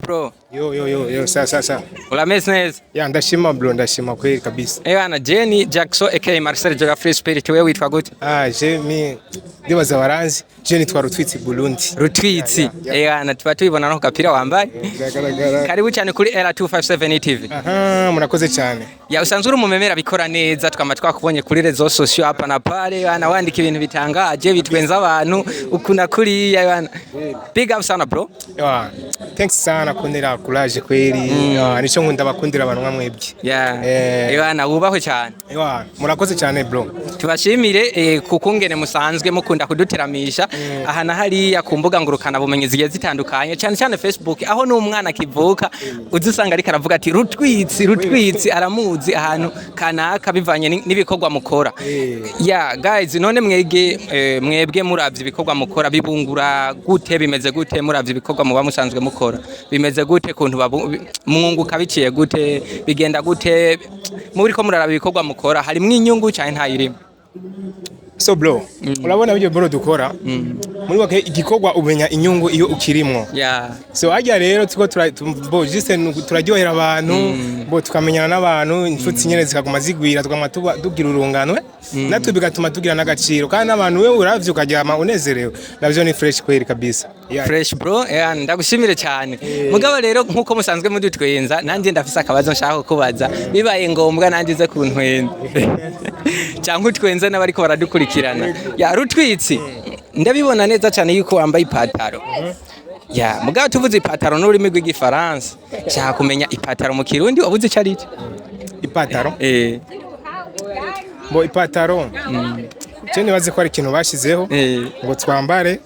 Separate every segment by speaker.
Speaker 1: bro?
Speaker 2: Yo, sasa.
Speaker 1: Urameze neza?
Speaker 2: Ya ndashima bro, ndashima kweli kabisa.
Speaker 1: Bana Jenny Jackson aka Marcel Joga Free Spirit, wewe witwa gute?
Speaker 2: Je ndibaza baranzi. Je nitwa Rutwitsi Burundi.
Speaker 1: Rutwitsi. Bana tuba tubibona no kapira wambaye. Karibu cyane kuri L257 TV.
Speaker 2: Murakoze cyane.
Speaker 1: Ya usanzwe uri umumemera bikora neza, twama twakubonye kuri rezo social hapa na pale, bana wandika ibintu bitangaje bitwenza abantu ukuna kuri bana. Big up sana bro.
Speaker 2: Thanks sana kundira courage kweli. Nico nkunda bakundira abantu mwebwe.
Speaker 1: Bana wubahwe cyane.
Speaker 2: Murakoze cyane bro.
Speaker 1: Tubashimire kukungene musanzwe mukunda kuduteramisha aha na hariya ku mbuga ngurukana bumenyi zigiye zitandukanye cyane Facebook, aho n'umwana kivuka uzusanga ari karavuga ati Rutwitsi aramuzi ahantu kanaka bivanye n'ibikorwa mukora. Guys, none mwebwe muravye ibikorwa mukora bibungura gute, bimeze gute? Muravye ibikorwa muba musanzwe mukora bimeze gute, kuntu mwunguka biciye gute, bigenda gute muriko muraraba ibikorwa mukora, hari mwinyungu cyane ntayirimo?
Speaker 2: So bro, urabona byo bro dukora muri wake igikorwa umenya inyungu iyo ukirimwo. So ajya rero tuko turaryohera abantu bo tukamenyana n'abantu, inshuti nyene zikaguma zigwira tukamatuba dugira urungano natwe bigatuma tugira n'agaciro kandi n'abantu we uravye ukaryama unezerewe, navyo ni fresh kweli kabisa.
Speaker 1: Fresh bro, ndagushimire cyane. Mugabo rero nkuko musanzwe mudutwenza, nanje ndafise akabazo nshaka kubaza, bibaye ngombwa nanje ze kuntwenza cyangwa utwenze n'abariko baradukurikirana. Rutwitsi, ndabibona neza cyane yuko wambaye ipataro. Mugabo tuvuze ipataro n'ururimi rw'igifaransa, nshaka kumenya ipataro mu Kirundi wabuze icyo ari cyo?
Speaker 2: Ipataro? Bo ipataro. Cyane baze ko ari ikintu bashizeho ngo twambare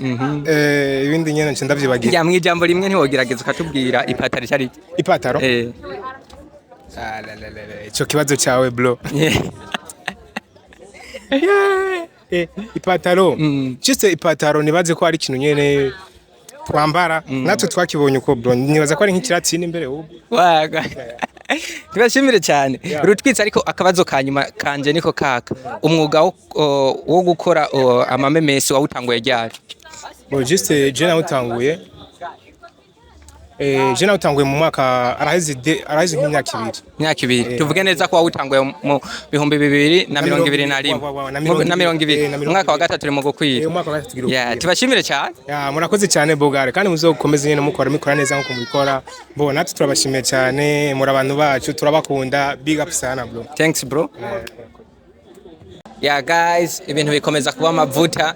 Speaker 2: ibindi nyene nce ndavyibagira.
Speaker 1: Mwijambo rimwe ntiwogerageza ukatubwira ipataro icyo ari cyo?
Speaker 2: Ipataro? Ico kibazo cyawe bro. Ipataro. Juste ipataro nibaze ko ari ikintu nyene twambara natwe twakibonye uko bro, nibaza ko ari nk'ikiratsi n'imbere ubu.
Speaker 1: Tubashimire cyane. Rutwitsi, ariko akabazo kanyuma kanje niko kaka, umwuga wo gukora amamemesi wawutanguye ryari?
Speaker 2: Juste je nawutanguye mu mwaka araheze nk'imyaka ibiri. Tuvuge
Speaker 1: neza ko wawutanguye mu 2021 mu mwaka wa gatatu turi mu gukwira. Tubashimire cyane.
Speaker 2: Murakoze cyane bogare, kandi muzokomeze nyene mukora neza nko mubikora. Natwe turabashimiye cyane, muri abantu bacu turabakunda. Big up sana bro.
Speaker 1: Thanks bro. Guys, ibintu bikomeza kuba amavuta.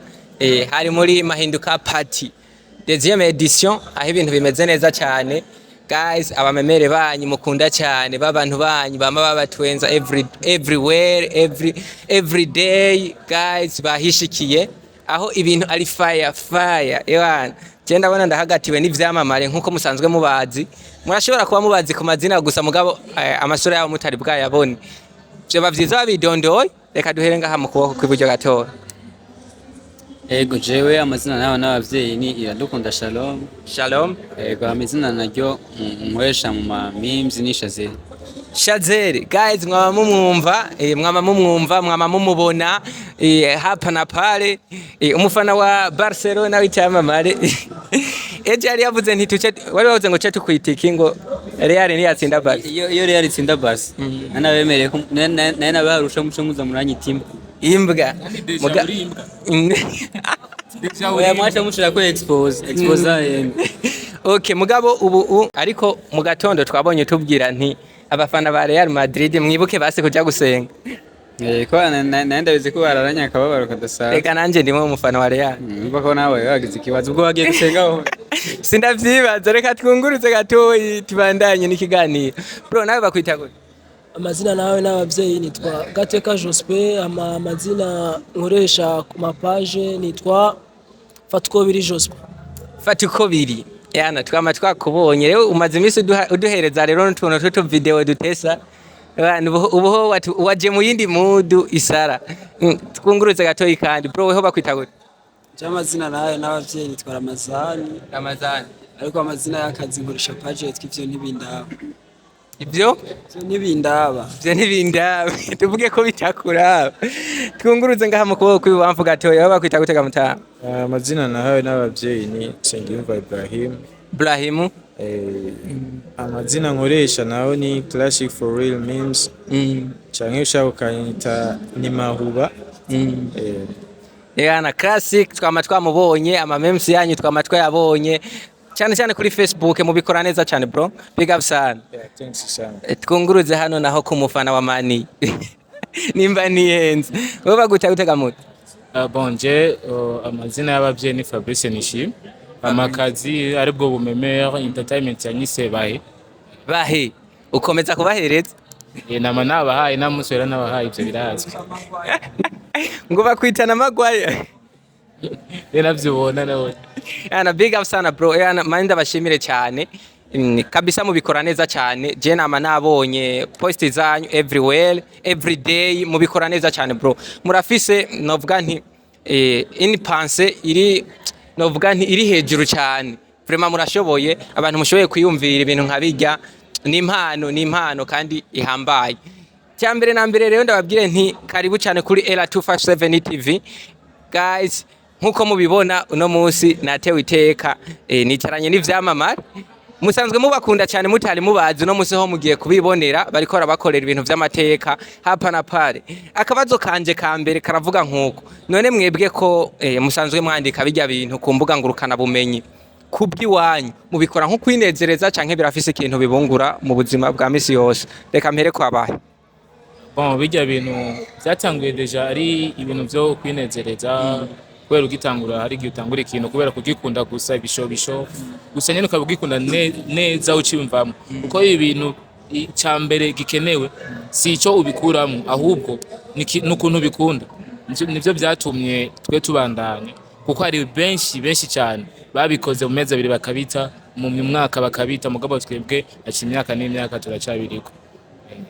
Speaker 1: Hari muri mahinduka party deuxième édition, aho ibintu bimeze neza cyane. Guys, abamemere banyu mukunda cyane, babantu banyu bama babatwenza everywhere every day. Guys, bahishikiye aho ibintu ari fire. Je ndabona ndahagatiwe n'ivyamamare nkuko musanzwe mubazi. Murashobora kuba mubazi ku mazina gusa, mugabo amasura yabo mutari bwayabone. Je bavyiza babidondoye. Reka duhere ngaha mu kuboko kw'iburyo gatoya.
Speaker 3: Ego jewe amazina nawe n'abavyeyi ni Iradukunda Shalom. Ego amazina naryo nkoresha mu memes ni Shazeri. Guys, mwama mumubona hapa na pale, umufana wa Barcelona w'icyamamare. Eje yari yavuze wari wavuze ngo cyo kwitiki ngo Real ni yatsinda basi. Iyo Real itsinda basi. Anabemereye ko nana baharusha muco muza muranyi timba.
Speaker 1: Imbwa
Speaker 3: oya mwacha mushira ko expose.
Speaker 1: Okay, mugabo ubu ariko mu gatondo twabonye tubwira nti abafana ba Real Madrid mwibuke base kuja gusenga.
Speaker 3: Ko nanda bize ko bararanya akababaro kadasaba.
Speaker 1: Reka nanje ndimo umufana wa Real.
Speaker 3: Mva ko nawe wagize ikibazo ubwo wagiye gusengaho.
Speaker 1: Sindavyibaza, reka twunguruze gatoyi tubandanye n'ikiganiro. Bro, nawe bakwita gute?
Speaker 4: Amazina nawe n'abavyeyi nitwa Gateka Jospe, amazina nkoresha ku mapage nitwa Fatukobiri Jospe.
Speaker 1: Fatukobiri. Twama twakubonye rero umaze imisi uduhereza rero n'utuntu video dutesa. Ubuho waje mu yindi mudu isara. Twunguruze gatoyi kandi bro, weho bakwita gute?
Speaker 4: Amazina nawe n'abavyeyi nitwa
Speaker 1: Ramazani.
Speaker 4: Ariko amazina y'akazi nkoresha page yitwa ntibindaba.
Speaker 1: Ibyo
Speaker 4: ntibindaba.
Speaker 1: Tuvuge ko bitakura. Twunguruze ngaha mu kuboko kw'ibamvu gatoya, aho bakwita gutega mutaha.
Speaker 5: Amazina nahawe n'abavyeyi ni Sengiyumva Ibrahim. amazina nkoresha naho ni classic for real memes canke ushaka ukanyita ni mahuba.
Speaker 1: na classic twama twamubonye ama memes yanyu twama twayabonye cyane cyane kuri Facebook mubikora neza cyane bro, big up sana.
Speaker 5: Thanks sana.
Speaker 1: Twunguruze hano naho kumufana wa mani nimba niyenze wowe bagutya gutega muto.
Speaker 6: Bonje amazina y'abavyeyi ni Fabrice Nishim, amakazi aribwo bumemeur entertainment yanyise bahe
Speaker 1: ukomeza kubahereza
Speaker 6: nama nabahaye namuswera nabahaye ivyo birazwi
Speaker 1: ngo bakwitana magwaya
Speaker 6: navyibona nawe.
Speaker 1: Big up sana bro, manda bashimire cyane kabisa mubikora neza cyane. Je nama nabonye post zanyu everywhere every day mubikora neza cyane bro. Murafise novuga nti in pense iri hejuru cyane. Vraiment murashoboye, abantu mushoboye kwiyumvira ibintu nkabijya ni impano kandi ihambaye. Cyambere na mbere rero ndababwire nti karibu cyane kuri Ela257 TV guys. Nkuko mubibona uno munsi natewe iteka nicaranye n'ivyamamare musanzwe mubakunda cyane mutari mubazi uno munsi ho mugiye kubibonera bariko bakorera ibintu vy'amateka hapa na pale. Akabazo kanje ka mbere karavuga nkuko none mwebwe ko musanzwe mwandika bijya bintu ku mbuga ngurukana bumenyi kubwiwanyu mubikora nko kwinezereza canke birafise ikintu bibungura mu buzima bwa misi yose? Reka mpere kwa bahe.
Speaker 6: Bon bijya bintu byatanguye deja ari ibintu byo kwinezereza kubera ugitangura hari igihe utangura ikintu kubera kugikunda gusa ibishobisho gusa nyene ukabugikunda neza ucimvamo kuko ibintu cyambere gikenewe si ico ubikuramo ahubwo nukuntu bikunda. Nivyo byatumye twe tubandanya kuko hari benshi cyane babikoze mu mezi abiri bakabita mu mwaka bakabita mugabo twebwe aci imyaka n'imyaka turacabiriko.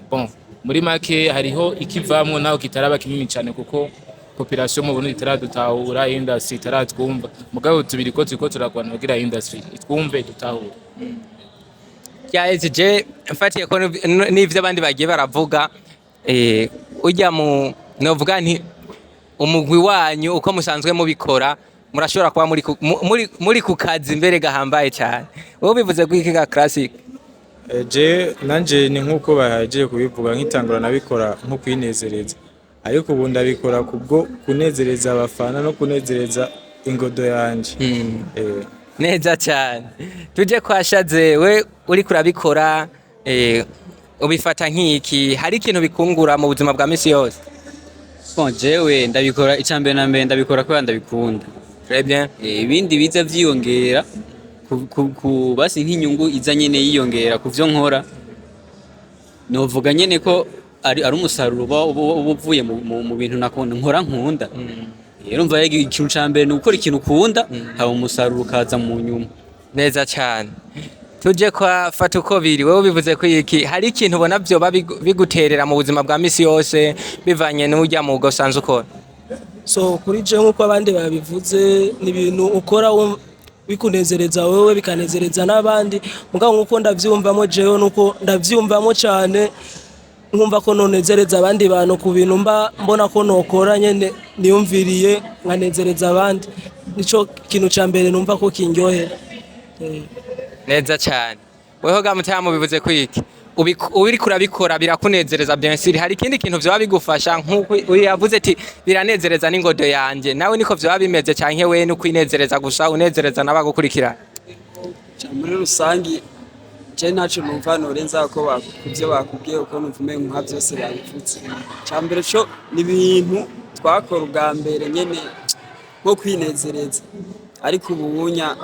Speaker 6: Bon muri make hariho ikivamwo naho kitaraba kinini cyane kuko population mu Burundi itaradutahura, industry itaratwumva mugabo tubiriko turiko turakwana kugira industry itwumve dutahura.
Speaker 1: Je mfatiye ko n'ivyo abandi bagiye baravuga ujya mu novuga nti umugwi wanyu uko musanzwe mubikora murashobora kuba muri ku kazi mbere gahambaye cyane. Wowe bivuze kwiki ga classic?
Speaker 5: Je nanje ni nkuko bahaje kubivuga nkitangura nabikora nko kwinezereza, ariko ubu ndabikora kubwo kunezereza abafana no kunezereza ingodo yanje.
Speaker 1: Neza cyane. Tuje kwashaze we uri kurabikora ubifata nk'iki? Hari ikintu bikungura mu buzima bwa misi yose?
Speaker 3: Bon jewe ndabikora icambere na mbere ndabikora kubera ndabikunda.
Speaker 1: Très bien.
Speaker 3: Ibindi biza vyiyongera ku basi nk'inyungu iza nyene yiyongera ku vyo nkora. Novuga nyene ko ari umusaruro uvuye mu bintu nakunda nkora nkunda. Rero mva ikintu cambere ni gukora ikintu ukunda haba umusaruro ukaza mu nyuma.
Speaker 1: Neza cyane. Tuje kwa fata uko biri wewe bivuze ko iki hari ikintu ubona byo biguterera mu buzima bwa misi yose bivanye n'ujya mu go sanze ukora?
Speaker 4: So kuri je nkuko abandi babivuze ni ibintu ukora bikunezereza wewe bikanezereza n'abandi mugabo nkuko ndavyumvamo jewe nuko ndavyumvamo cyane nkumva ko nonezereza abandi bantu ku bintu mbona ko nokora nyene niyumviriye nkanezereza abandi. Nico kintu cyambere numva ko kinyohera.
Speaker 1: Neza cyane. Weho gamutama bivuze ko iki ubiri kurabikora birakunezereza bien sûr. Hari ikindi kintu byo bigufasha nkuko yavuze ati biranezereza n'ingodo yanje, nawe niko byo bimeze cyanke we no kwinezereza gusa unezereza nabagukurikira?
Speaker 7: Muri rusangi je ntaco numva norenza ko bakuvyo bakubwiye uko numvume nka byose babifutse. Cyambere cyo ni ibintu twakora ubwa mbere nyene nko kwinezereza, ariko ubunya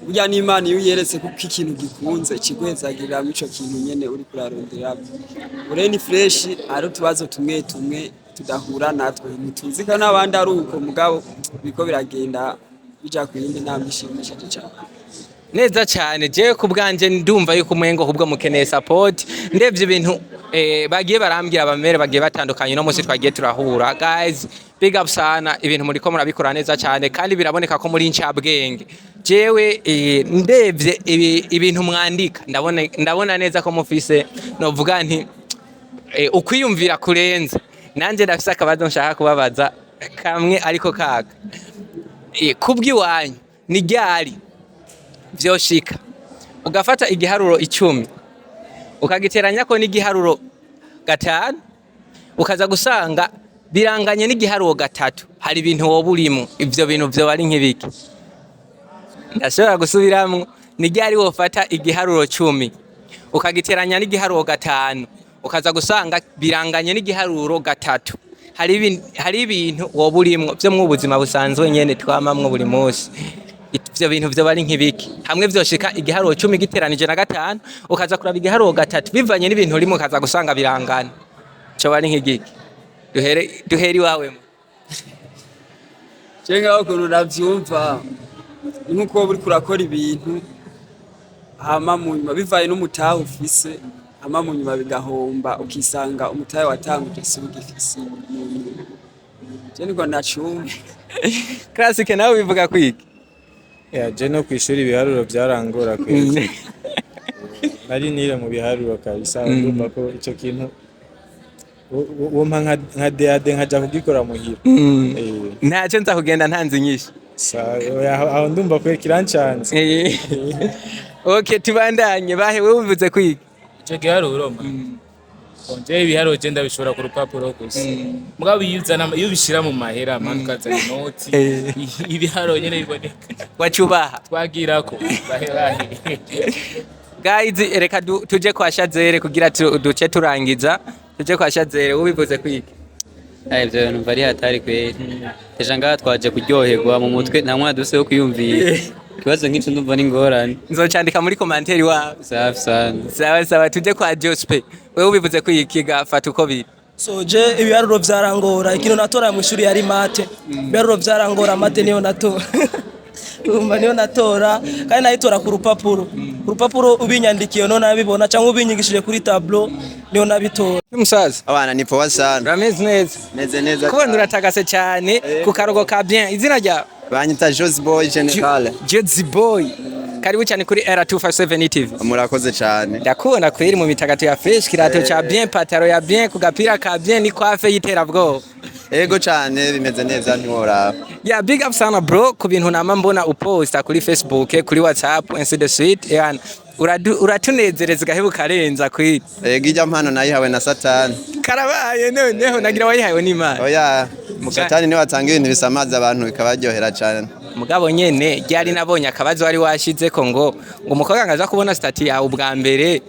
Speaker 7: burya n'Imana iyo yeretse kuko ikintu gikunze kigwezagirira mico kintu nyene uri kurarondera. Ureni fresh ari tubazo tumwe tudahura natwe ntituzika n'abandi ari uko mugabo biko biragenda bija kwindi namishimishije cyane.
Speaker 1: Neza cyane. Je ku bwanje ndumva yuko umwengo kubwo mukeneye support. Ndevye ibintu bagiye barambira abamere bagiye batandukanye no munsi twagiye turahura. Guys big up sana, ibintu muri ko murabikora neza cyane kandi biraboneka ko muri ncabwenge. Jewe ndevye ibintu mwandika ndabona neza ko mufise novuga nti ukwiyumvira kurenza. Nanje ndafise akabazo nshaka kubabaza kamwe ariko kaga kubwiwanyu ni ryari vyoshika ugafata igiharuro 10 ukagiteranya ko n'igiharuro 5 ukaza gusanga biranganye n'igiharuro 3 hari ibintu wowe urimo ivyo bintu byo bari nk'ibiki ndashobora gusubiramwo n'iryari wofata igiharuro 10 ukagiteranya n'igiharuro 5 ukaza gusanga biranganye n'igiharuro 3 hari ibintu wowe urimo byo mu buzima busanzwe nyene twamamwe buri munsi ivyo bintu byo bari nk'ibiki hamwe vyoshika igiharuro 10 giteranije na 5 ukaza kuraba igiharuro 3 bivanye n'ibintu urimo ukaza gusanga birangana cyo bari nk'igiki duheri wawe
Speaker 7: cenga ukuntu navyumva nkuko buri kurakora ibintu hama mu nyuma bivaye n'umutahe ufise hama mu nyuma bigahomba ukisanga umutahe watanguje si ugifise je niko nacumva
Speaker 1: classic nawe bivuga kwiki
Speaker 5: je no kwishura ibiharuro byarangora kwezi nari nire mu biharuro kabisa ndumva ko ico kintu wompa nka deade nkaja kugikora muhira
Speaker 1: ntacyo nza kugenda ntanze nyinshi
Speaker 5: aho ndumva ko kirancanze
Speaker 1: okay tubandanye bahe wewe ubivuze kwiga
Speaker 6: ico giharuro onje ibiharuro je ndabishobora ku rupapuro gusa mugabo iyo bishira mu mahera manukaza inoti ibiharuro nyene biboneka
Speaker 1: wacubaha
Speaker 6: twagirako bahe
Speaker 1: guys reka tuje kwa Shazere kugira duce turangiza tuje kwa Shazere ubivuze kwiga
Speaker 3: ivyo bintu bari hatari kweri ejo ngaha twaje kuryoherwa mu mutwe nta mwana duse yo kwiyumvira kibazo nk'icyo ndumva n'ingorane
Speaker 1: nzocandika muri commentaire wawe
Speaker 3: safi sana
Speaker 1: sawa tuje kwa Jospe wewe ubivuze kwiga fata uko biri
Speaker 4: so je ibiharuro vyarangora ikintu natora mu ishuri yari mate ibiharuro vyarangora mate niyo natora umva niyo natora kandi nayitora ku rupapuro ubinyandikiye none nabibona cyangwa ubinyigishije kuri tableau niyo nabitora
Speaker 1: musaza
Speaker 8: abana ni powa sana
Speaker 1: rameze neza kubona uratagase cyane ku karogo ka bien izina rya
Speaker 8: banyita Jose Boy General
Speaker 1: Jose Boy karibu cyane kuri R257 TV
Speaker 8: murakoze cyane
Speaker 1: ndakubona kweri mu mitagato ya fresh kirato cha bien pataro ya bien ku gapira ka bien ni kwafe yiterabwo
Speaker 8: ego cyane bimeze neza ntiwora
Speaker 1: ya big up sana bro ku bintu nama mbona uposta kuri Facebook kuri WhatsApp ainsi de suite yani uratunezereza gahebu karenza kwiri
Speaker 8: ego ijya mpano nayihawe na Satani
Speaker 1: karabaye noneho nagira wayihawe n'Imana
Speaker 8: oya mugatani ni watanga ibintu bisamaza abantu bikabaryohera cyane
Speaker 1: mugabo nyene ryari nabonye akabazo wari washize ko ngo umukobwa ngaza kubona stati yawe ubwa mbere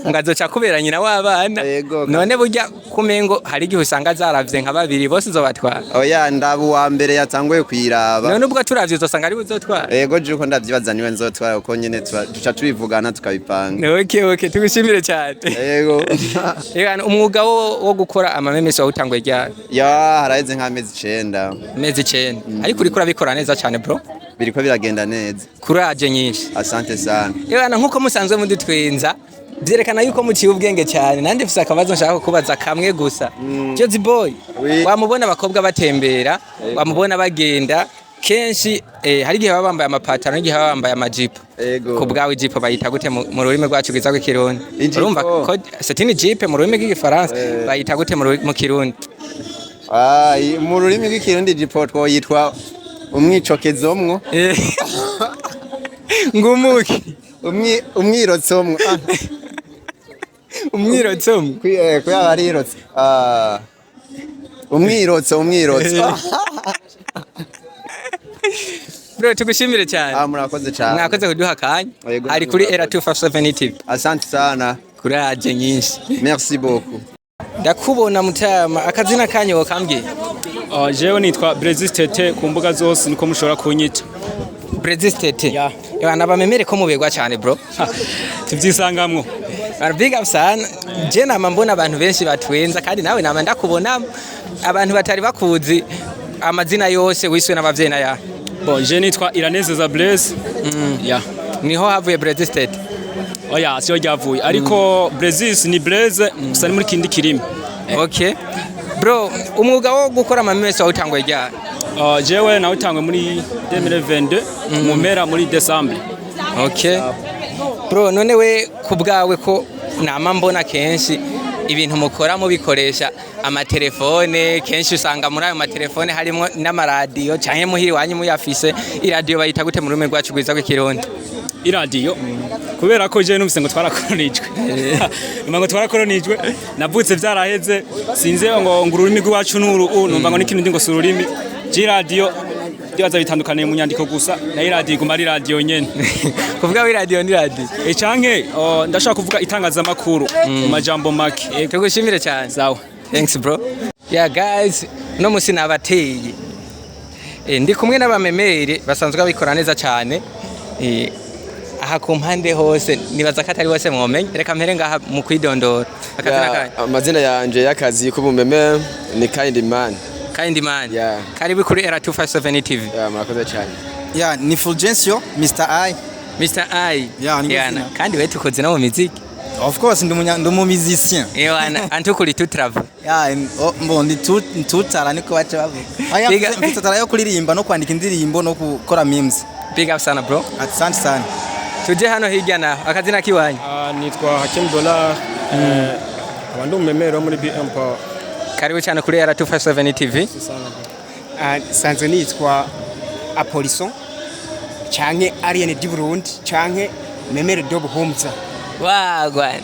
Speaker 1: ngazoca kubera nyina w'abana none burya kumengo hari gihe usanga zaravye nka babiri bose zobatwara
Speaker 8: oya ndabu wa mbere yatanguye kwiraba
Speaker 1: none ubwo turavye uzosanga ari buzotwara
Speaker 8: yego juko ndavyibaza niwe nzotwara uko nyene tuca tubivugana tukabipanga
Speaker 1: okay tugushimire cyane
Speaker 8: yego
Speaker 1: umwuga wo gukora amamemesi wawutanguye ryari
Speaker 8: ya haraheze nk'amezi
Speaker 1: 9 ariko uriko urabikora neza cyane bro
Speaker 8: biriko biragenda neza
Speaker 1: courage nyinshi
Speaker 8: asante sana
Speaker 1: yebana nkuko musanzwe mudutwenza byerekana yuko muciye ubwenge cyane nandi mfise akabazo nshaka kubaza kamwe gusa Jose Boy wamubona abakobwa batembera wamubona bagenda kenshi hari gihe baba bambaye amapataro n'igihe baba bambaye amajipo ku bwawe jipo bayita gute mu rurimi rwacu rwiza rw'ikirundi urumva ko c'est une jipe mu rurimi rw'igifaransa bayita gute mu kirundi
Speaker 8: mu rurimi rw'ikirundi jipo twoyitwa umwicokezomwo
Speaker 1: ngumuki
Speaker 8: umwirotsomwo
Speaker 1: umwirotsomwo
Speaker 8: kuyaba ari irotso umwirotso
Speaker 1: bro tugushimire cyane
Speaker 8: murakoze cyane
Speaker 1: mwakoze kuduha akanya ari kuri R257 TV
Speaker 8: asante sana
Speaker 1: courage nyinshi
Speaker 8: merci beaucoup
Speaker 1: ndakubona mutama akazina kanyu wakambye
Speaker 9: jewe nitwa Brezistete ku mbuga zose niko mushobora kunyita
Speaker 1: Brezistete yana bamemere ko mubegwa cyane bro
Speaker 9: tuvyisangamwo
Speaker 1: big up sana je nama mbona abantu benshi batwenza kandi nawe nama ndakubona abantu batari bakuzi amazina yose wiswe n'abavyeyi na ya
Speaker 9: bon je nitwa Iranezeza Blaise
Speaker 1: niho havuye Brezistete
Speaker 9: oya siyo ryavuye ariko Brezis ni Blaise gusa ni muri kindi kirimi
Speaker 1: okay bro umwuga wo gukora amamesi wawutanguye ryari
Speaker 9: jewe nawutangwe muri 2022 mu mpera muri December
Speaker 1: okay bro none we kubwawe ko nama mbona kenshi ibintu mukora mubikoresha amatelefone kenshi usanga muri ayo matelefone harimo n'amaradiyo canke muhiri wanyu muyafise iradiyo bayita gute mu rurimi rwacu rwiza rw'ikirundi
Speaker 9: iradiyo kubera ko je numvise ngo twarakoronijwe ngo twarakoronijwe navutse vyaraheze sinze ngo ururimi rwacu n'uru numva ngo n'ikintu ngo sururimi iradiyo byaza bitandukaniye mu nyandiko gusa na iradiyo iguma ari radiyo nyene
Speaker 1: kuvuga iradiyo ni radiyo
Speaker 9: canke ndashaka kuvuga itangazamakuru mu majambo make
Speaker 1: tugushimire cyane
Speaker 9: sawa
Speaker 1: thanks bro yeah guys no musi nabateye ndi kumwe n'abamemere basanzwe babikora neza cyane aha ku mpande hose nibaza ko atari bose mwomenye reka mpere ngaha mu kwidondora
Speaker 8: amazina yanje y'akazi k'ubumeme ni Kind man.
Speaker 1: Yeah. Karibu kuri Era 257 TV.
Speaker 8: Yeah, murakoze cyane.
Speaker 10: Yeah, ni Fulgencio, Mr. I.
Speaker 1: Mr. I.
Speaker 10: Yeah,
Speaker 1: kandi wetu koze na mu muziki.
Speaker 10: Of course ndi mu musicien.
Speaker 1: Ewana, antukuri tu travel.
Speaker 10: Yeah, ndi tutara niko bace bavuga. Aya mfite yo kuririmba no kwandika indirimbo no gukora memes.
Speaker 1: Big up sana bro.
Speaker 10: Asante sana.
Speaker 1: Tuje hano hirya na akazina kiwanyu.
Speaker 9: Nitwa Hakim Dollar. Abandi umemero muri BM Power.
Speaker 1: Karibu cyane kuri Era 257 TV.
Speaker 2: Sanzwe nitwa Apolison canke Ariane di Burundi canke memeur do Buhumza.
Speaker 1: Wagwan.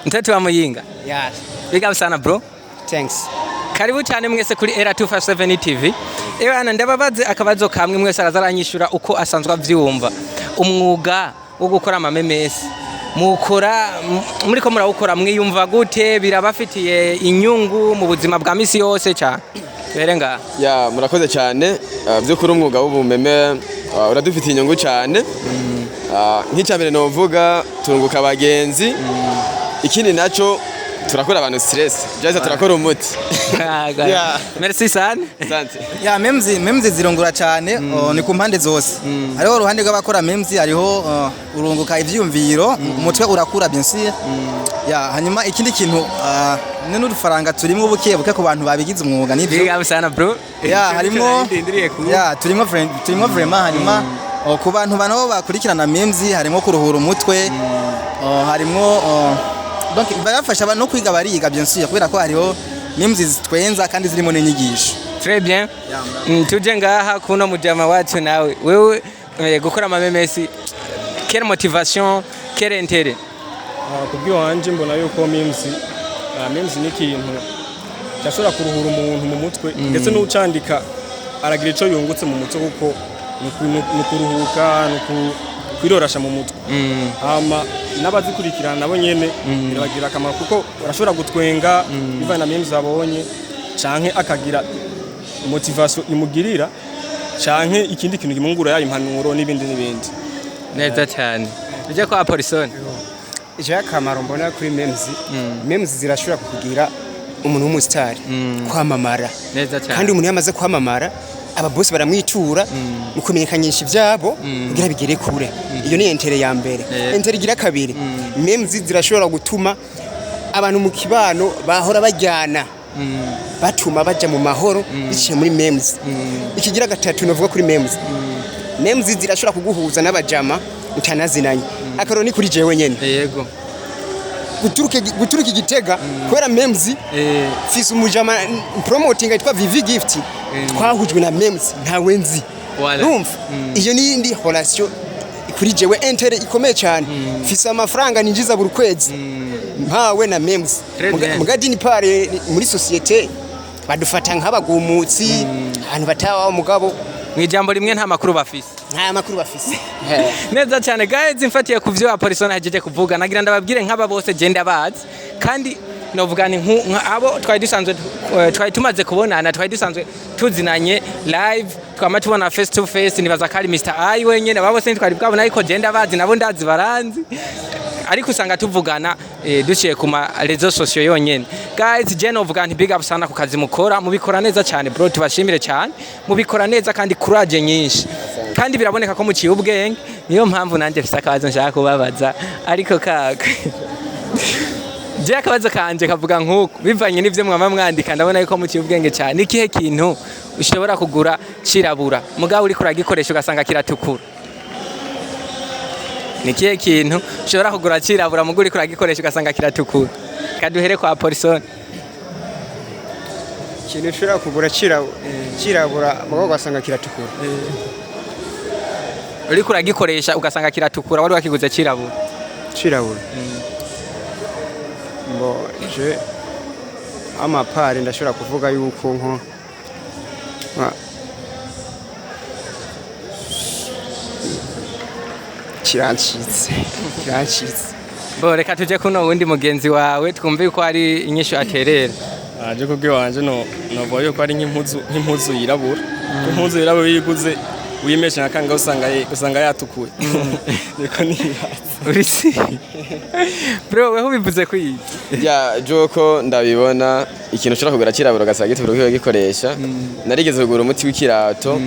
Speaker 1: Mtoto wa Muyinga.
Speaker 2: Yeah.
Speaker 1: Big up sana bro.
Speaker 2: Thanks.
Speaker 1: Karibu cyane mwese kuri Era 257 TV. Ewana ndababaze akabazo kamwe mwese arazaranyishura uko asanzwe avyumva. Umwuga wo gukora amamemesi mukora muriko murawukora mwiyumva gute birabafitiye inyungu mu buzima bwa misi yose cyane berenga
Speaker 8: ya murakoze cyane byo kuri umwuga w'ubumeme uradufitiye inyungu cyane nk'icyambere no vuga turunguka abagenzi ikindi naco turakora abantu stress jaza turakora umuti
Speaker 1: merci sana
Speaker 8: asante
Speaker 10: ya memes zirungura cyane ni ku mpande zose hariho uruhande rw'abakora memes hariho urunguka ivyumviro umutwe urakura bien sûr ya hanyuma ikindi kintu ne n'urufaranga turimo ubuke ku bantu babigize umwuga nivyo
Speaker 1: big up sana bro
Speaker 10: ya harimo ya turimo vraiment hanyuma ku bantu bano bakurikirana memes harimo kuruhura umutwe harimo donc barafasha no kwiga bariga bien sûr kubera ko hariho memes zitwenza kandi zirimo n'inyigisho.
Speaker 1: Très bien. Tuje ngaha kuno mujama wacu nawe wewe gukora amamemesi quelle motivation quel intérêt
Speaker 9: kubwiwanje mbona yuko memes ni ikintu cyashobora kuruhura umuntu mu mutwe ndetse n'ucandika aragira ico yungutse mu mutwe kuko nukuruhuka kwirorasha mu mutwe hama n'abazikurikirana nabo nyene birabagira akamaro kuko urashobora gutwenga bivana memes zabonye canke akagira motivation imugirira canke ikindi kintu kimungura ya impanuro n'ibindi
Speaker 1: neza cyane ije kwa Polison
Speaker 2: ije akamaro mbona kuri memes zirashobora kukugira umuntu w'umustar kwamamara
Speaker 1: neza cyane
Speaker 2: kandi umuntu yamaze kwamamara aba boss baramwitura mu kumenyekanisha ivyabo kugira bigere kure iyo ni entere ya mbere entere igira kabiri memes zirashobora gutuma abantu mu kibano bahora bajyana batuma baja mu mahoro biciye muri memes ikigira gatatu novuga kuri memes zirashobora kuguhuza n'abajama utanazinanye akaro ni kuri jewe nyene
Speaker 1: yego
Speaker 2: guturuka igitega kubera memes fise umujama promoting yitwa Vivi Gift twahujwe na memes ntawe nzi numva iyo ni indi relation kuri jewe entere ikomeye cyane fise amafaranga ninjiza buri kwezi mpawe na memes mugadini pare muri societe badufata nk'abagumutsi abantu batawa mugabo
Speaker 1: mwijambo rimwe nta makuru bafise neza cyane guys mfatiye ku byo Polison hajeje kuvuga nagira ndababwire nk'aba bose genda bazi kandi novuga ni abo twari tumaze kubonana twari dusanzwe tuzinanye live twama tubona face to face nibaza kari Mr. I wenyene babo se twari bwabona ariko genda bazi nabo ndazi baranzi ariko usanga tuvugana duciye ku ma rezo sociaux yonyene guys je novuga nti big up sana ku kazi mukora mubikora neza cyane bro tubashimire cyane mubikora neza kandi courage nyinshi kandi biraboneka ko muciye ubwenge niyo mpamvu nanje fisa akabazo nshaka kubabaza ariko kaka je akabazo kanje kavuga nkuko bivanye n'ivyo mwama mwandika ndabona yuko muciye ubwenge cyane ikihe kintu ushobora kugura cirabura mugabo uri kuragikoresha ugasanga kiratukura ni kihe kintu ushobora kugura cirabura muguri kuragikoresha ugasanga kiratukura kaduhere kwa Polisoni
Speaker 11: ikintu ushobora kugura cirabura mugo ugasanga kiratukura
Speaker 1: uri kuragikoresha ugasanga kiratukura wari wakiguze cirabura
Speaker 11: mbo je amapari ndashobora kuvuga yuko nko kirancitse
Speaker 1: bo reka tuje kuno wundi mugenzi wawe twumve ko ari inyishu aterera
Speaker 9: aje kubwe wanje novuga yuko ari nk'impuzu yirabura impuzu yirabura yiguze wimesha nakanga usanga yatukuye niko
Speaker 1: urisi bro weho bivuze kwiye
Speaker 8: ya joko ndabibona ikintu ushobora kugura kirabura gasanga gitubura gikoresha narigeze kugura umuti w'ikirato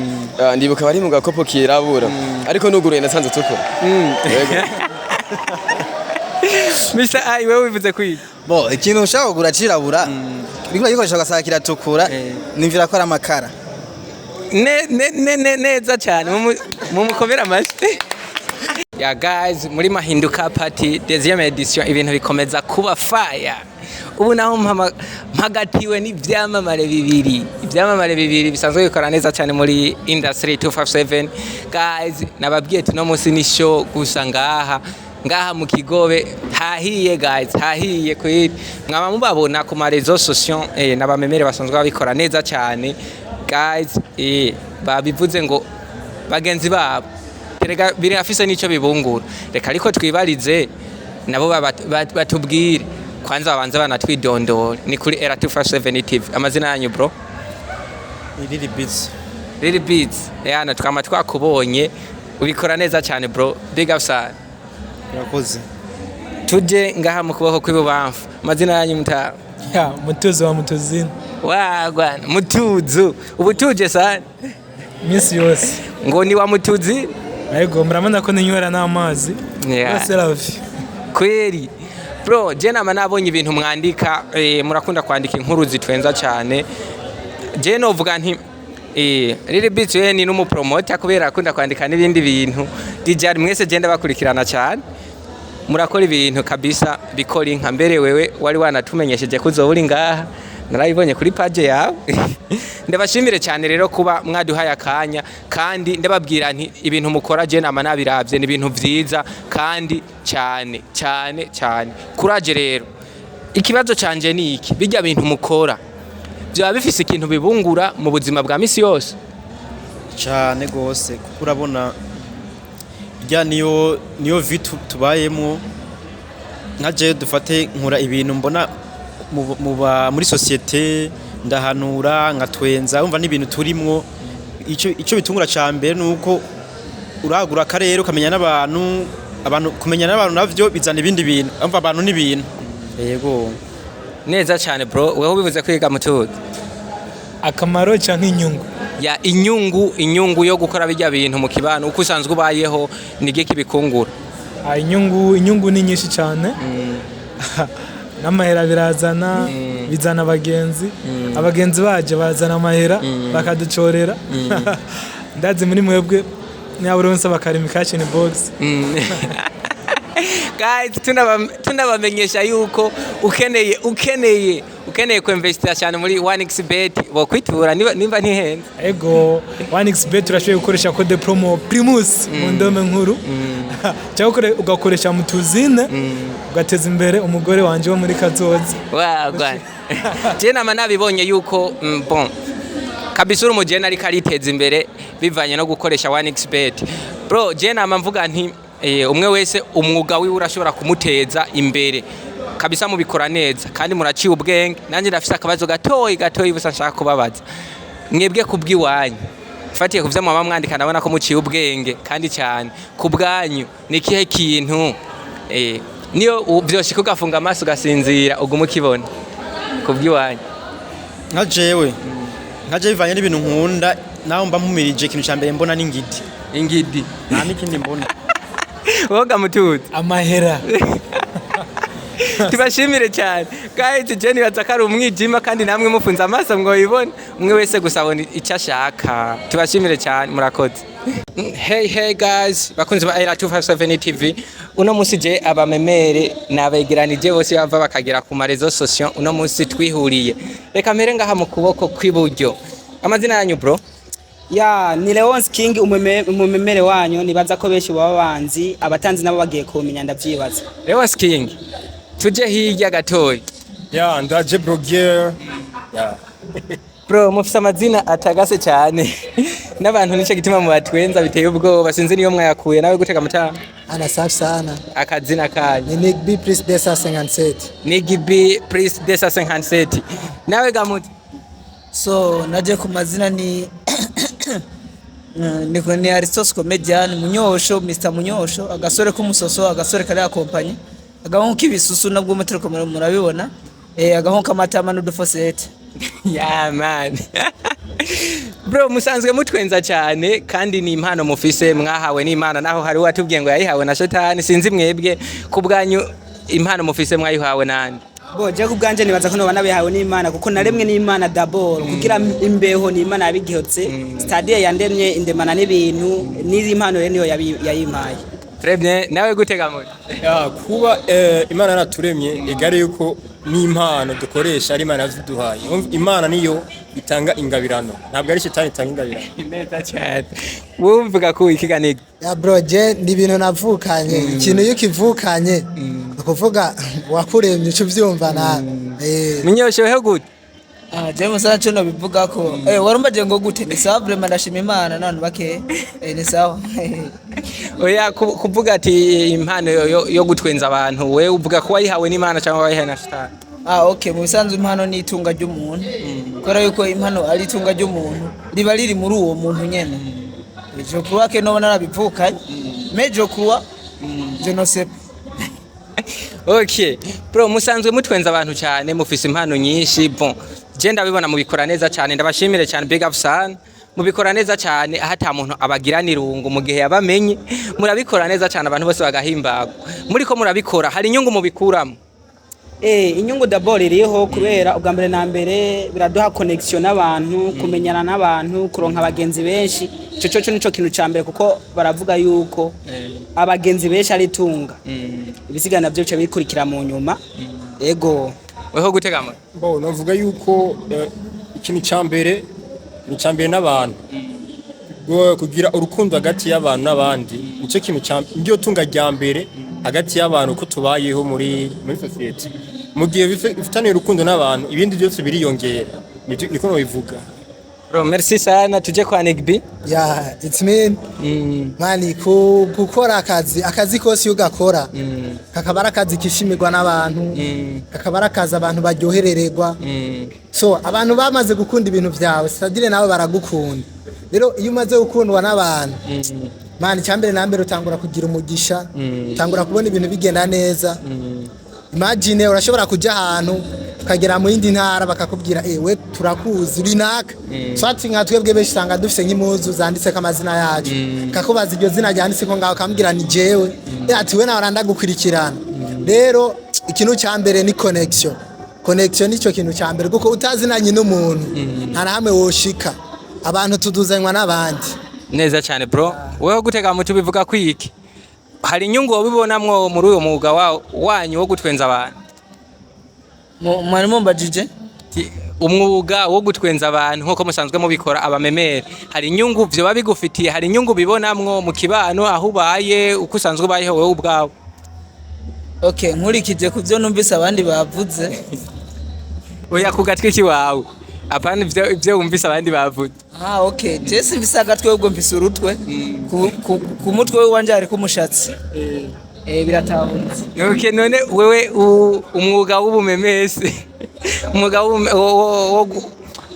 Speaker 8: ndibuka bari mu gakopo kirabura ariko nuguruye nasanze tukura
Speaker 1: Mr. Ai wewe bivuze kwiye
Speaker 10: bo ikintu ushaka kugura cirabura bigura gikoresha gasanga kiratukura nimvira ko ari amakara
Speaker 1: neza cyane mu mukomera amashyi ya guys muri mahinduka party deuxième edition ibintu bikomeza kuba fire ubu naho mpagatiwe n'ivyamamare bibiri bisanzwe bikora neza cyane muri industry 257 guys nababwiye tuno munsi ni show gusa ngaha mu Kigobe hahiye guys hahiye kwiri mwaba mubabona ku marezo social n'abamemere basanzwe babikora neza cyane guys babivuze ngo bagenzi babo terega biri afise nico bibungura reka ariko twibarize nabo batubwire kwanza babanza banatwidondora ni kuri era 257 TV amazina yanyu bro Lily Beats yana twama twakubonye ubikora neza cyane bro big up sana
Speaker 5: urakoze
Speaker 1: tuje ngaha mu kuboko kw'ibubamfu amazina yanyu mutaba
Speaker 4: mutuzo wa mutuzini
Speaker 1: wagwana mutuzu ubutuje sana
Speaker 4: misi yose
Speaker 1: ngo ni wa mutuzi
Speaker 4: ariko muramana ko ninywera n'amazi bose ravi
Speaker 1: kweri bro je nama nabonye ibintu mwandika murakunda kwandika inkuru zitwenza cyane je novuga nti Lily Beats ni n'umupromoter kubera akunda kwandika n'ibindi bintu DJ mwese je ndabakurikirana cyane murakora ibintu kabisa bikora inka mbere wewe wari wanatumenyesheje kuzoburi ngaha narayibonye kuri page yawe ndabashimire cyane rero kuba mwaduhaye akanya kandi ndababwira nti ibintu mukora je nama nabiravye ni ibintu vyiza kandi cyane kuraje rero ikibazo canje ni iki bijya bintu mukora bya bifise ikintu bibungura mu buzima bwa misi yose
Speaker 9: cyane gose kuko urabona bijya niyo vitu tubayemo nkaje dufate nkura ibintu mbona muri societe ndahanura ngatwenza umva n'ibintu turimwo ico bitungura cyambere nuko uragura karero kamenya n'abantu kumenya n'abantu navyo bizana ibindi bintu umva abantu n'ibintu yego
Speaker 1: neza cyane bro weho bivuze kwiga mutuzi
Speaker 4: akamaro cyangwa inyungu
Speaker 1: ya inyungu yo gukora bijya bintu mu kibano uko usanzwe ubayeho nige kibikungura
Speaker 4: inyungu ni nyinshi cyane n'amahera birazana bizana abagenzi baje bazana amahera bakaducorera ndazi muri mwebwe nyaburonse bakarima cash box
Speaker 1: guys tunabamenyesha yuko ukeneye kuinvestia cyane muri 1xbet bo kwitura nimba ntihenze
Speaker 4: ego 1xbet urashoboye gukoresha code promo primus mu ndome nkuru cyangwa ugakoresha mutuzine ugateza imbere umugore wanje wo muri kazoza
Speaker 1: wagwa je nama nabibonye yuko bon kabisa uri umujene ariko ariteza imbere bivanye no gukoresha 1xbet bro je nama mvuga nti umwe wese umwuga wiwe urashobora kumuteza imbere kabisa mubikora neza kandi muraciye ubwenge nanje ndafise akabazo gatoyi busa nshaka kubabaza mwebwe kubwiwanyu fatiye kuvya mu mwandika ndabona ko muciye ubwenge kandi cyane kubwanyu nikihe kintu niyo byoshika ugafunga amaso ugasinzira uguma ukibona kubwiwanyu
Speaker 9: nkajewe bivanye n'ibintu nkunda naho mba mpumirije ikintu cyambere mbona
Speaker 1: ingidi
Speaker 9: nta n'ikindi mbona
Speaker 1: woga mutuzi
Speaker 4: amahera
Speaker 1: tubashimire cyane guys. Jenny bazakara umwijima kandi namwe mufunza amaso ngo yibone umwe wese gusabona icyo ashaka. Tubashimire cyane murakoze. Hey guys, bakunzi ba Era 257 TV. Uno musi je abamemere nabegeranije bose bava bakagera ku marezo social. Uno musi twihuriye. Reka mpere ngaha mu kuboko kw'iburyo. Amazina yanyu bro?
Speaker 12: Ya ni Leon's King umumemere wanyu nibaza ko benshi baba banzi abatanzi nabo bagiye kumenya ndavyibaza.
Speaker 1: Leon's King. Tuje hirya gatoyi.
Speaker 9: Ya ndaje Brogier. Ya.
Speaker 1: Bro mufise amazina atagase cyane. N'abantu nico gituma mu batwenza biteye ubwoba sinzi niyo mwayakuye nawe gutega mutama.
Speaker 13: Ana safi sana.
Speaker 1: Akazina kanyu.
Speaker 13: Ni Nigbi Priest Desa 57.
Speaker 1: Nigbi Priest Desa 57. Nawe gamuti.
Speaker 14: So naje ku mazina ni niko ni Aristos Comedian Munyosho, Mr Munyosho, agasore k'umusoso, agasore kari akompanye, agahonka k'ibisusu nabwo mutereko murabibona, agahonka amatama n'udufosete.
Speaker 1: Yeah man. Bro musanzwe mutwenza cyane kandi ni impano mufise mwahawe n'Imana naho hari watubwiye ngo yayihawe na Shetani sinzi mwebwe kubwanyu impano mufise mwayihawe nande.
Speaker 12: Bo je kubganje nibaza ko no banabihawe n'Imana kuko naremwe n'Imana d'abord kugira imbeho n'Imana yabigihotse stade yandemye indemana n'ibintu n'izi impano rero niyo yayimpaye.
Speaker 1: Très bien, nawe gutega muri.
Speaker 9: Ya kuba Imana yaraturemye igare yuko n'impano dukoresha ari Imana yaziduhaye. Imana niyo itanga ingabirano. Ntabwo ari Shetani itanga ingabirano.
Speaker 1: Neza cyane. Wumvuga ko ikiganiro.
Speaker 13: Ya bro je ni ibintu navukanye. Ikintu iyo kivukanye ukuvuga wakuremye uco vyumva na.
Speaker 1: Munyosho he gute?
Speaker 14: Je musa cyo no bivuga ko warumbaje ngo gute ni sawa vraiment ndashima Imana none bake ni sawa.
Speaker 1: Oya kuvuga ati impano yo gutwenza abantu we uvuga ko wayihawe n'Imana cyangwa wayihawe na Shetani?
Speaker 14: Okay mu bisanzwe impano ni itunga ry'umuntu. Kora yuko impano ari itunga ry'umuntu riba riri muri uwo muntu nyene. Je crois que no narabivukanye. Mais je crois je ne sais.
Speaker 1: Okay. Bro musanzwe mutwenza abantu cyane mufise impano nyinshi. Bon. Je ndabibona mubikora neza cyane ndabashimire cyane big up sana. Mubikora neza cyane ahata muntu abagiranira irungu mu gihe yabamenye murabikora neza cyane abantu bose bagahimbagwa. Muriko murabikora hari inyungu mubikuramo?
Speaker 12: Inyungu d'abord iriho kubera ubwa mbere na mbere biraduha connection n'abantu kumenyana n'abantu kuronka abagenzi benshi cyo nico kintu cyambere kuko baravuga yuko abagenzi benshi ari tunga ibisigana byo cyo bikurikira mu nyuma ego
Speaker 1: weho gutegama
Speaker 9: bo navuga yuko ikintu cyambere ni cyambere n'abantu kugira urukundo hagati y'abantu n'abandi nico kintu cyambere tunga rya mbere hagati y'abantu ko tubayeho muri society mu gihe bifitanye urukundo n'abantu ibindi byose biriyongera niko bivuga.
Speaker 1: Bro merci sana tuje kwa Nigbi.
Speaker 13: Yeah it's mean mani gukora akazi kose ugakora kakabara akazi kishimirwa n'abantu kakabara akazi abantu baryoherererwa so abantu bamaze gukunda ibintu byawe sadire nawe baragukunda rero iyo umaze gukundwa n'abantu mani cyambere nambere utangura kugira umugisha utangura kubona ibintu bigenda neza. Imagine urashobora kujya ahantu ukagera mu yindi ntara bakakubwira we turakuzi rinaka swati nka twebwe benshi sanga dufise nk'impuzu zanditse kamazina yacu kakubaza iryo zina ryanditse ko ngaho kambwira ni jewe ati we nawe randagukurikirana rero ikintu cyambere ni connection nico kintu cyambere kuko utazinanye n'umuntu nta hamwe woshika abantu tuduzanywa n'abandi
Speaker 1: neza cyane bro weho gutega mutu bivuga kwiki hari inyungu wabibonamwo muri uyo mwuga wanyu wo gutwenza abantu?
Speaker 14: Mwarimo mbajije
Speaker 1: umwuga wo gutwenza abantu nko musanzwe mubikora abamemere hari inyungu byo babigufitiye hari inyungu bibonamwo mu kibano aho ubaye uko usanzwe ubayeho wewe ubwawe?
Speaker 14: Okay nkurikije kuvyo numvise abandi bavuze
Speaker 1: oya kugatwiki wawe apana ivyo wumvise abandi bavuze.
Speaker 14: Okay Jesse bisaga twebwe mvise urutwe ku mutwe we wanje ari kumushatsi biratahunze.
Speaker 1: Okay none wewe umwuga w'ubumemese umwuga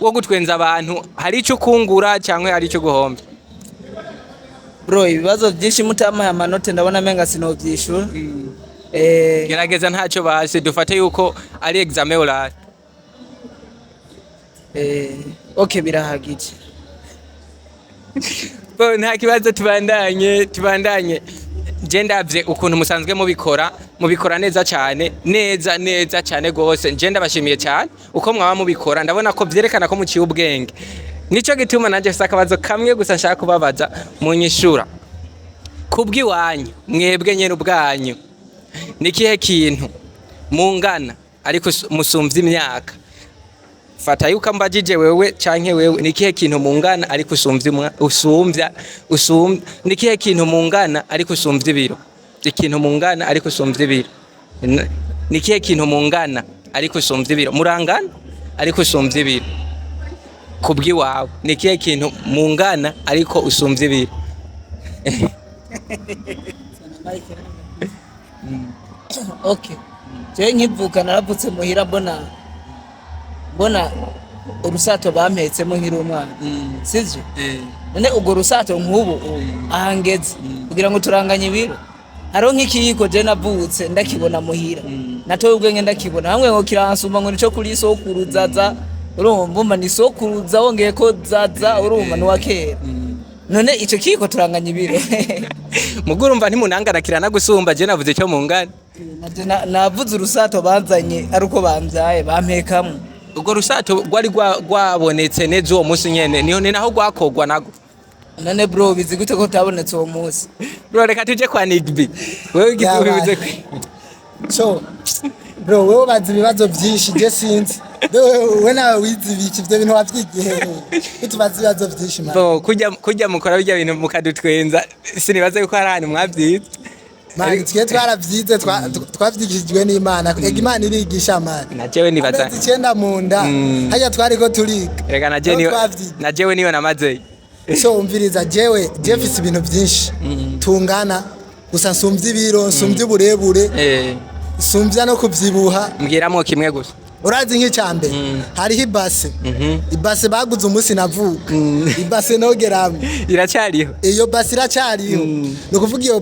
Speaker 1: wo gutwenza abantu hari icyo kungura cyangwa hari icyo guhomba?
Speaker 14: Bro ibibazo byinshi mutama amanote ndabona menga sinovyishura
Speaker 1: gerageza ntacyo base dufate yuko ari examen oral.
Speaker 14: Okay birahagije.
Speaker 1: Bo nta kibazo tubandanye je ndavye ukuntu musanzwe mubikora neza cyane gose. Je ndabashimiye cyane uko mwaba mubikora, ndabona ko vyerekana ko muciye ubwenge. Nico gituma nanje fisa akabazo kamwe gusa nshaka kubabaza munyishura. Kubwiwanyu mwebwe nyene ubwanyu nikihe kintu mungana ariko musumvya imyaka? Fata yuko mbajije wewe canke wewe nikihe kintu mungana ariko usumvya nikihe kintu mungana ariko usumvya ibiro? Ikintu mungana ariko usumvya ibiro. Nikihe kintu mungana ariko usumvya ibiro? Murangana ariko usumvya ibiro. Kubwiwawe nikihe kintu mungana ariko usumvya ibiro?
Speaker 14: Okay. Je nkivuka naravutse muhira mbona urusato bampetse muhira umwana. Sivyo? None ubwo rusato nk'ubu ahangeze kugira ngo turanganye ibiro. Haro nk'ikiyiko je navutse ndakibona muhira. Natoye ubwenge ndakibona hamwe ngo kiransuma ngo nico kuri sokuru zaza. Urumva ni sokuru zawongeye ko zaza urumva ni wakera. None ico kiyiko turanganye ibiro.
Speaker 1: Mugurumva ntimunangarakira nagusumba je navuze cyo mungana.
Speaker 14: Navuze urusato banzanye aruko bamvyaye bampekamo.
Speaker 1: Ubwo rusato rwari rwabonetse neza uwo munsi nyene niho naho gwakogwa nago.
Speaker 14: None bro bizi gute ko tabonetse uwo munsi?
Speaker 1: Bro reka tuje kwa Nigbi. Wewe ubivuze kwi.
Speaker 13: So bro wewe bazi ibibazo byinshi je sinzi. Wewe nawe wizi ibiki ivyo bintu wavyigiye. Tubazi ibibazo byinshi man.
Speaker 1: Bro kujya mukora bijya bintu mukadutwenza sinibaze yuko hari ahantu mwavyize.
Speaker 13: Mari twe twaravyize twavyigishijwe n'Imana. Ega Imana irigisha man.
Speaker 1: Najewe nibaza.
Speaker 13: Ticenda munda. Hajya twariko turiga.
Speaker 1: Reka najewe niyo namaze.
Speaker 13: So umviriza jewe fise ibintu byinshi tungana gusa nsumvye ibiro nsumvye uburebure nsumvya no kuvyibuha.
Speaker 1: Mbwiramo kimwe gusa.
Speaker 13: Urazi nk'icambe hariho ibase baguze umunsi navuka ibase nogeramo
Speaker 1: iracyariho.
Speaker 13: Iyo base iracyariho no kuvuga iyo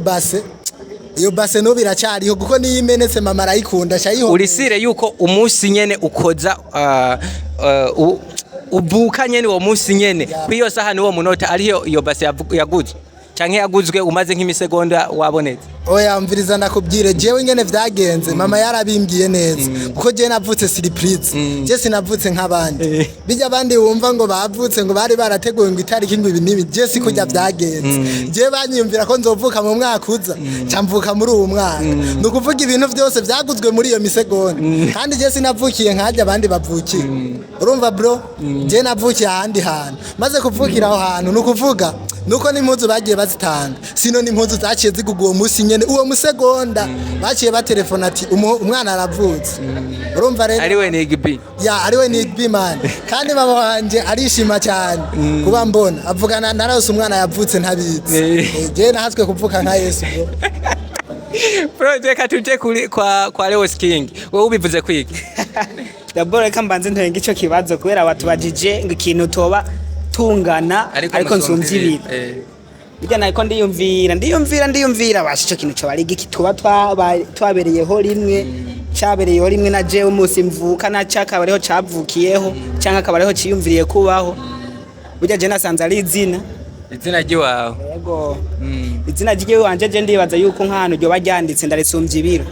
Speaker 13: base no biracyariho kuko niyo imenetse mama arayikunda shayiho.
Speaker 1: Urisire yuko umunsi nyene ukoza ubuka nyene uwo munsi nyene kwiyo saha niwo munota ariyo iyo base yaguze canke yaguzwe umaze nk'imisegonda wabonetse.
Speaker 13: Oya mviriza ndakubwire jewe ngene vyagenze mama yarabimbwiye neza kuko je navutse surprise je sinavutse nk'abandi bijya abandi wumva ngo bavutse ngo bari barateguye ngo itariki ngo ibintu je sikujya vyagenze je banyumvira ko nzovuka mu mwaka uza camvuka muri uwo mwaka no kuvuga ibintu byose vyaguzwe muri iyo misegonda kandi je sinavukiye nkajya abandi bavukiye urumva bro je navukiye ahandi hantu maze kuvukira aho hantu no kuvuga nuko n'impuzu bagiye bazitanga sino n'impuzu zaciye zigugu uwo munsi nyene uwo musegonda baciye batelefona ati umwana aravutse urumva rero
Speaker 1: ariwe Nigbi
Speaker 13: ariwe Nigbi man kandi mama wanje arishima cyane kuba mbona avugana narose umwana yavutse ntabizi je nahatswe kuvuka nka Yesu bro.
Speaker 1: Reka tuje kwa Lewis King wowe ubivuze kwiki?
Speaker 12: Dabora reka mbanze ntenga ico kibazo kubera abatubajije ngo ikintu toba tungana ariko nsumvye ibiro. Bijya nako ndiyumvira bashi ico kintu cyo bari giki tuba twabereyeho rimwe cyabereyeho rimwe na jewe umunsi mvuka na cyakabareho cavukiyeho cyangwa akabareho ciyumviriye kubaho. Bijya je nasanze ari izina
Speaker 1: giwawe.
Speaker 12: Yego izina giye wanje je ndibaza yuko nk'ahantu ryo bajyanditse ndarisumvye ibiro.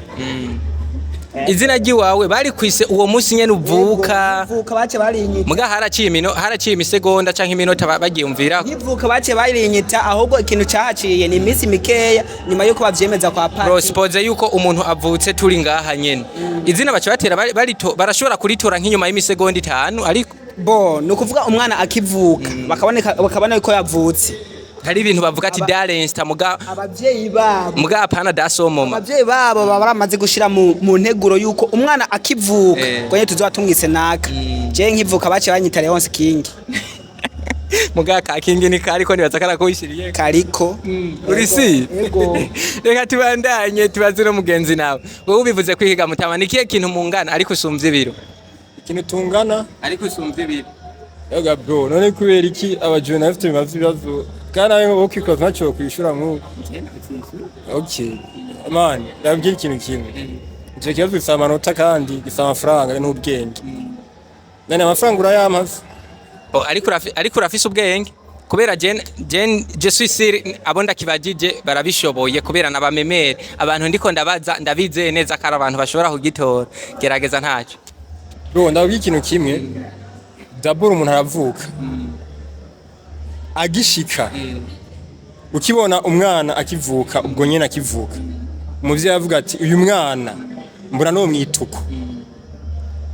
Speaker 1: Izina giwawe bari kwise uwo munsi nyene uvuka
Speaker 12: bace barinyita
Speaker 1: muga haraciye imisegonda canke iminota bagiyumvira
Speaker 12: nkivuka bace barinyita ahubwo ikintu cyahaciye ni iminsi mikeya nyuma yuko bavyemeza kwa party.
Speaker 1: Bro suppose yuko umuntu avutse turi ngaha nyene izina bace batera barashobora kuritora nk'inyuma y'imisegonda 5 ariko
Speaker 12: no kuvuga umwana akivuka bakabona yuko yavutse
Speaker 1: hari ibintu bavuga ati Darrensta muga
Speaker 12: abavyeyi babo
Speaker 1: muga apana dasomoma
Speaker 12: abavyeyi babo baba baramaze gushira mu nteguro yuko umwana akivuka kwenye tuzatungise naka je nkivuka bace banyita Leonce King
Speaker 1: muga ka King ni kariko nibaza karako yishiriye
Speaker 12: kariko
Speaker 1: urisi yego reka tubandanye tubaze no mugenzi nawe wowe ubivuze kwihiga mutama nikiye kintu mungana ariko usumvye ibiro?
Speaker 9: Ikintu tungana
Speaker 1: ariko usumvye ibiro.
Speaker 9: Yaga bro none kubera iki abajuna bafite ibibazo kana ngo ukiko ntacho kwishura mu okay man ndabwira ikintu kimwe je kibazo gisa amanota kandi gisa amafaranga n'ubwenge none amafaranga urayamaze
Speaker 1: ariko urafise ubwenge kubera je suis sûr abo ndakibajije barabishoboye kubera nabamemere abantu ndiko ndabaza ndabizeye neza ko ari abantu bashobora kugitora gerageza ntacyo
Speaker 9: bro ndabwiye ikintu kimwe d'abord umuntu aravuka agishika ukibona umwana akivuka ubwo nyene akivuka umuvyeyi avuga ati uyu mwana mbona no mwituko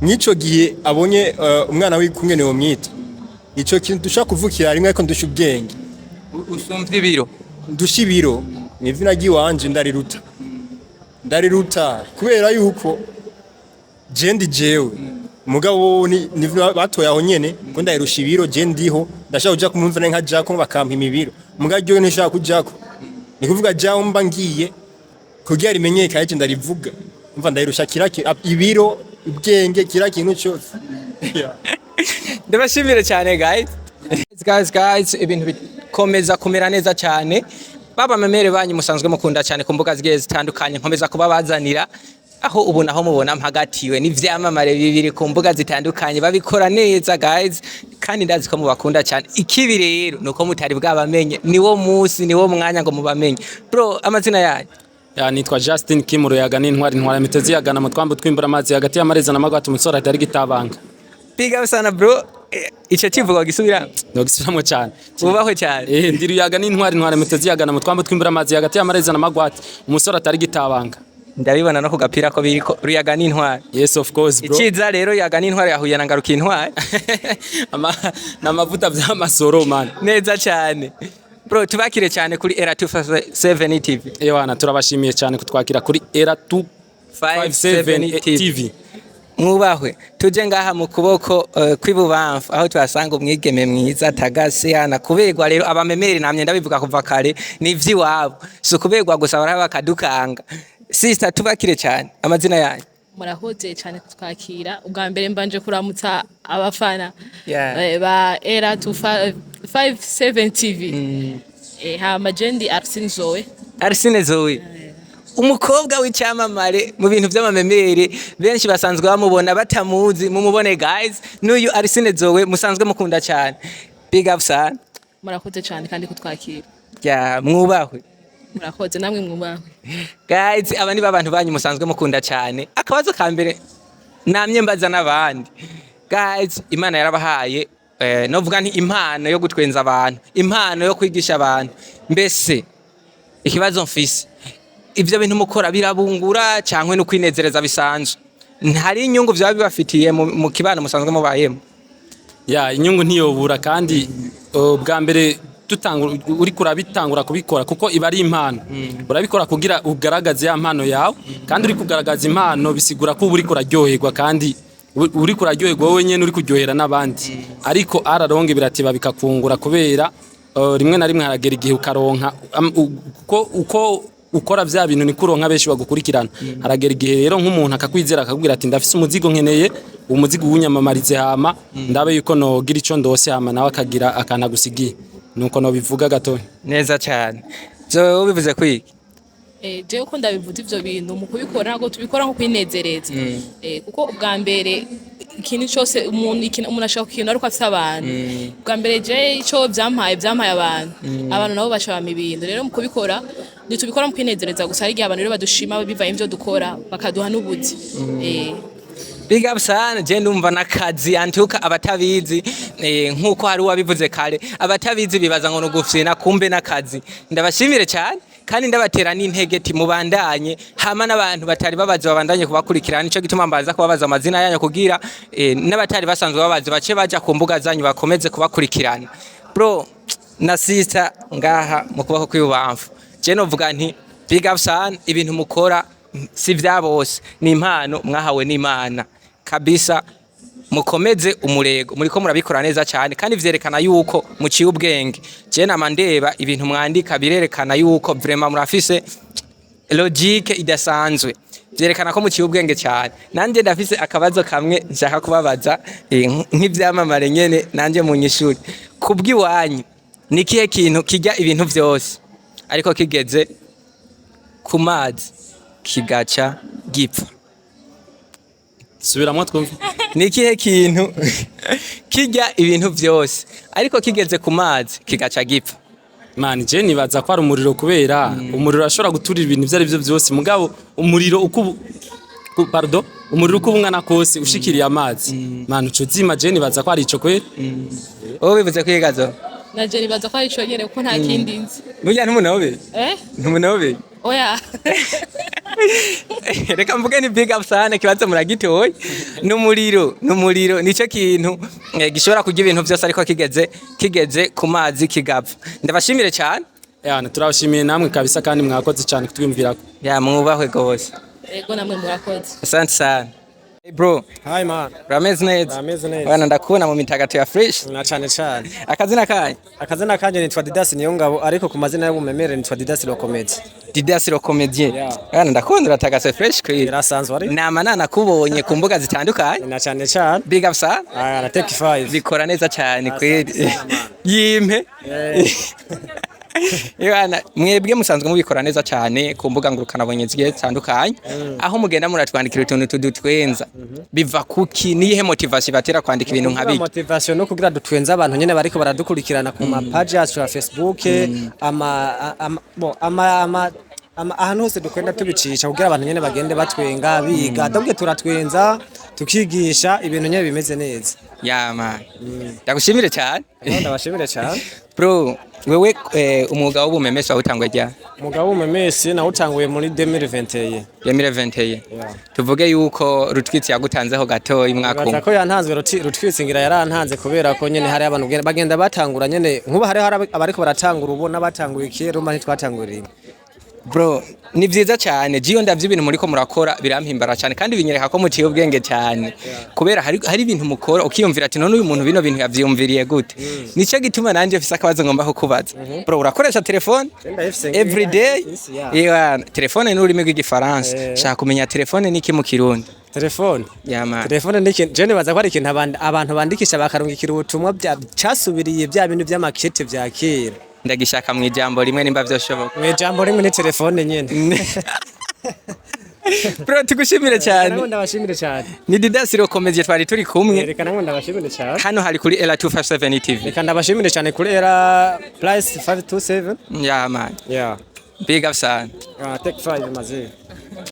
Speaker 9: nico gihe abonye umwana w'ikungene wo mwita ico kintu dushaka kuvukira rimwe ariko ndusha ubwenge
Speaker 1: usumvye ibiro
Speaker 9: ndusha ibiro ni izina ry'iwanje ndariruta kubera yuko je jewe mugabo ni batoya aho nyene ko ndayirusha ibiro je ndiho ndashaka kuja kumumvana nka jako bakampa imibiro mugajyo ntishaka kujako ni kuvuga jaho mba ngiye kugira rimenyekane je ndarivuga umva ndayirusha kiraki ibiro ubwenge kira kintu cyose
Speaker 1: ndabashimire cyane guys ibintu bikomeza kumera neza cyane baba memere banyu musanzwe mukunda cyane ku mbuga zigiye zitandukanye nkomeza kuba bazanira aho ubu naho mubona mpagatiwe n'ivyamamare bibiri ku mbuga zitandukanye babikora neza guys kandi ndazi ko mubakunda cyane ikibi rero nuko mutari bwabamenye niwo munsi niwo mwanya ngo mubamenye bro amazina yanyu
Speaker 15: nitwa Justin Kimuro yaga n'intwara mitezi yagana mu twambu twimbura amazi hagati y'amareza n'amagwatu umusore atari gitabanga
Speaker 1: big up sana bro ico kivuga gisubira
Speaker 15: nogisubiramo cyane
Speaker 1: ubaho cyane
Speaker 15: ndiru yaga n'intwara mitezi yagana mu twambu twimbura amazi hagati y'amareza n'amagwatu umusore atari gitabanga
Speaker 1: ndabibona no kugapira ko biriko ruyaga n'intwara
Speaker 15: yes of course bro
Speaker 1: ikiza rero yaga n'intwara yahuye na ngaruka intwara
Speaker 15: n'amavuta by'amasoro man
Speaker 1: neza cyane bro tubakire cyane kuri Era 257 TV
Speaker 15: ewana turabashimiye cyane kutwakira kuri Era 257 TV
Speaker 1: mwubahwe tuje ngaha mu kuboko kw'ibubamfu aho twasanga umwigeme mwiza tagase yana kuberwa rero abamemere namye ndabivuga kuva kare ni ivy'iwabo so kuberwa gusa baraba bakadukanga sister tubakire cyane amazina yanyu
Speaker 16: murahoze cyane kutwakira ubwa mbere mbanje kuramutsa abafana ba Era 257 TV ha majendi Arsine Zoe umukobwa w'icyamamare mu bintu by'amamemere benshi basanzwe bamubona batamuzi mumubone guys n'uyu Arsine Zoe musanzwe mukunda cyane big up sana murakoze cyane kandi kutwakira
Speaker 1: mwubahwe
Speaker 16: murakoze namwe mwubahwe
Speaker 1: guys aba ni babantu banyu musanzwe mukunda cyane akabazo ka mbere namye mbaza n'abandi guys Imana yarabahaye novuga nti impano yo gutwenza abantu impano yo kwigisha abantu mbese ikibazo mfise ivyo bintu mukora birabungura cyangwa no kwinezereza bisanzwe ntari inyungu byaba bibafitiye mu kibano musanzwe mubayemo
Speaker 15: inyungu ntiyobura kandi bwa mbere uri kurabitangura kubikora kuko iba ari impano urabikora kugira ugaragaze ya mpano yawe kandi uri kugaragaza impano bisigura ko uri kuraryoherwa kandi uri kuraryoherwa wowe nyene uri kuryohera n'abandi ariko araronge biratiba bikakungura kubera rimwe na rimwe haragera igihe ukaronka uko ukora vya bintu ni kuronka benshi bagukurikirana haragera igihe rero nk'umuntu akakwizera akakubwira ati ndafise umuzigo nkeneye umuzigo unyamamarize hama ndabe yuko nogira ico ndose hama nawe akagira akanagusigiye nuko no bivuga gato
Speaker 1: neza cyane zo bivuze kwiki
Speaker 16: je uko ndabivuze ivyo bintu mu kubikora ntabwo tubikora nko kwinezereza kuko ubwa mbere ikintu cyose umuntu ashaka kukintu ariko afite abantu ubwa mbere je ico byampaye abantu nabo bashaba ibintu rero mu kubikora tubikora mu kwinezereza gusa ari abantu rero badushima bivaye ivyo dukora bakaduha n'ubuzi
Speaker 1: big up sana je ndumva nakazi antuka abatabizi nkuko hari wabivuze kare abatabizi bibaza ngo nugufyina kumbe nakazi ndabashimire cyane kandi ndabatera n'intege ti mubandanye hama n'abantu batari babaza babandanye kubakurikirana nico gituma mbaza kubabaza amazina yanyu kugira n'abatari basanzwe babaza bace baja ku mbuga zanyu bakomeze kubakurikirana bro na sister ngaha mu kubako kw'ibubamfu je novuga nti big up sana ibintu mukora si vya bose ni impano mwahawe n'Imana kabisa mukomeze umurego muriko murabikora neza cyane kandi vyerekana yuko muciye ubwenge je namandeba ibintu mwandika birerekana yuko vraiment murafise logique idasanzwe vyerekana ko muciye ubwenge cyane nanje ndafise akabazo kamwe nshaka kubabaza nk'ivyamamare nyene nanje mu nyishuri kubwiwanyu nikihe kintu kijya ibintu vyose ariko kigeze ku mazi kigaca gipfa
Speaker 15: subiramo twumve
Speaker 1: ni ikihe kintu kijya ibintu byose ariko kigeze ku mazi kigaca gipfa?
Speaker 15: Man, je nibaza ko ari umuriro kubera umuriro ashobora guturira ibintu ibyo ari byo byose mugabo umuriro pardon, umuriro uko ungana kose ushikiriye amazi. Man, uco zima je nibaza ko ari ico kwera.
Speaker 1: Wowe bivuze kwigazo?
Speaker 16: naje nibaza ko ari ico nyene kuko nta kindi nzi.
Speaker 1: Burya ntumunobe? Ntumunobe?
Speaker 16: Oya.
Speaker 1: Reka mvuge ni big up sana kibazo muragitoye. Numuriro nico kintu gishobora kugira ibintu byose ariko kigeze ku mazi kigapfa. Ndabashimire cyane.
Speaker 15: Yana turabashimiye namwe kabisa kandi mwakoze cyane kutwimvirako.
Speaker 1: Ya mwubahwe gose.
Speaker 16: Ego namwe murakoze.
Speaker 1: Asante sana. Hey bro.
Speaker 17: Hi man.
Speaker 1: Ramez neza.
Speaker 17: Ramez neza.
Speaker 1: Wana ndakubona mu mitagatu ya fresh.
Speaker 17: Na cyane cyane.
Speaker 1: Akazina kanye?
Speaker 17: Akazina kanje nitwa Didas Niyongabo ariko ku mazina y'ubumemere nitwa Didas lo comedy.
Speaker 1: Didas lo comedy. Wana ndakunda uratagase fresh kweli.
Speaker 17: Birasanzwe ari.
Speaker 1: Nama nakubonye ku mbuga zitandukanye.
Speaker 17: Na cyane cyane.
Speaker 1: Big up sana.
Speaker 17: Na take 5.
Speaker 1: Bikora neza cyane kweli. Yimpe. Yana mwebwe musanzwe mubikora neza cyane ku mbuga ngurukana bonyeziye zitandukanye aho mugenda muratwandikira utuntu tudutwenza biva kuki nihe motivation batera kwandika ibintu nkabi?
Speaker 17: Motivation no kugira dutwenza abantu nyene bariko baradukurikirana ku ma page yacu ya Facebook ahantu hose dukwenda tubicisha kugira abantu nyene bagende batwenga biga donc turatwenza tukigisha ibintu nyene bimeze neza.
Speaker 1: Ya man. Ndagushimire cyane.
Speaker 17: Ndabashimire cyane.
Speaker 1: Bro, wewe umwuga w'ubumemesi wawutangwe ryari?
Speaker 17: Umwuga w'ubumemesi nawutanguye muri 2021.
Speaker 1: 2021. Tuvuge yuko Rutwitsi yagutanzeho gato imwaka umwe.
Speaker 17: Ko yantanzwe Rutwitsi ngira yarantanze kubera ko nyene hari abantu bagenda batangura nyene nkuba hari abariko baratangura ubona batanguye kera umva ntitwatangurira.
Speaker 1: Bro, ni vyiza cyane jiyo ndavye ibintu muri ko murakora birampimbara cyane kandi binyereka ko mutiye ubwenge cyane kubera hari ibintu mukora ukiyumvira ati none uyu muntu bino bintu yavyumviriye gute nico gituma nanje mfise akabazo ngomba kukubaza. Bro, urakoresha telefone every day? Yeah, telefone ni ururimi rw'igifaransa shaka kumenya telefone niki mu kirundi?
Speaker 17: Telefone
Speaker 1: yama
Speaker 17: telefone niki je baza ko ari ikintu abantu bandikisha bakarungikira ubutumwa cyasubiriye bya bintu by'amakete vya kera.
Speaker 1: Ndagishaka mu ijambo rimwe nimba byoshoboka.
Speaker 17: Mu ijambo rimwe ni telefone nyene.
Speaker 1: Bro, tugushimire cyane.
Speaker 17: Nango ndabashimire cyane.
Speaker 1: Ni Didas lo comedy twari turi kumwe.
Speaker 17: Reka nango ndabashimire cyane.
Speaker 1: Hano hari kuri Era 257 TV.
Speaker 17: Reka ndabashimire cyane kuri Era Plus 527.
Speaker 1: Yeah man.
Speaker 17: Yeah.
Speaker 1: Big up sana.
Speaker 17: Take 5 mazee.